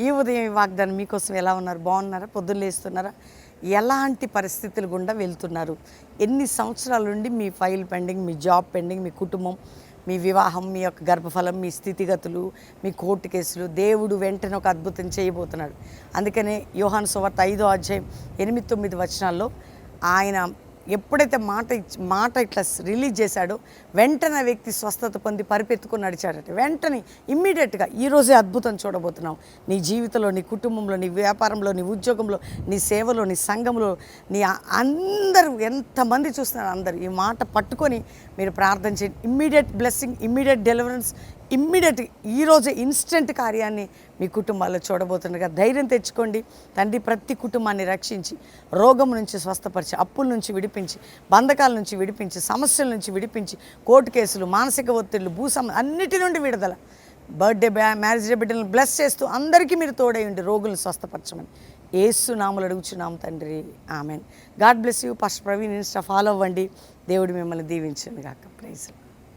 ఈ ఉదయం ఈ వాగ్దానం మీకోసం ఎలా ఉన్నారు? బాగున్నారా? పొద్దున్న లేస్తున్నారా? ఎలాంటి పరిస్థితులు గుండా వెళ్తున్నారు? ఎన్ని సంవత్సరాల నుండి మీ ఫైల్ పెండింగ్, మీ జాబ్ పెండింగ్, మీ కుటుంబం, మీ వివాహం, మీ యొక్క గర్భఫలం, మీ స్థితిగతులు, మీ కోర్టు కేసులు, దేవుడు వెంటనే ఒక అద్భుతం చేయబోతున్నాడు. అందుకనే యోహాను సువార్త 5వ అధ్యాయం 8-9 వచనాల్లో ఆయన ఎప్పుడైతే మాట ఇట్లా రిలీజ్ చేశాడో వెంటనే వ్యక్తి స్వస్థత పొంది పరిపెత్తుకొని నడిచాడట. వెంటనే ఇమ్మీడియట్గా ఈరోజే అద్భుతం చూడబోతున్నాం. నీ జీవితంలో, నీ కుటుంబంలో, నీ వ్యాపారంలో, నీ ఉద్యోగంలో, నీ సేవలో, నీ సంఘంలో, నీ అందరూ ఎంతమంది చూస్తున్నారు, అందరూ ఈ మాట పట్టుకొని మీరు ప్రార్థన చేయండి. Immediate blessing, immediate deliverance, immediate ఈరోజే ఇన్స్టెంట్ కార్యాన్ని మీ కుటుంబాల్లో చూడబోతుండగా ధైర్యం తెచ్చుకోండి. తండ్రి ప్రతి కుటుంబాన్ని రక్షించి, రోగం నుంచి స్వస్థపరిచి, అప్పుల నుంచి విడిపించి, బంధకాల నుంచి విడిపించి, సమస్యల నుంచి విడిపించి, కోర్టు కేసులు, మానసిక ఒత్తిళ్లు, అన్నిటి నుండి విడుదల, బర్త్డే మ్యారేజ్ డే బిడ్డలను బ్లెస్ చేస్తూ అందరికీ మీరు తోడై ఉండి రోగులను స్వస్థపరచమని యేసు నామములో అడుగుచున్నాం తండ్రి, amen. God bless you. Pastor Praveen Insta follow అవ్వండి. దేవుడు మిమ్మల్ని దీవించును గాక. ప్రైజ్.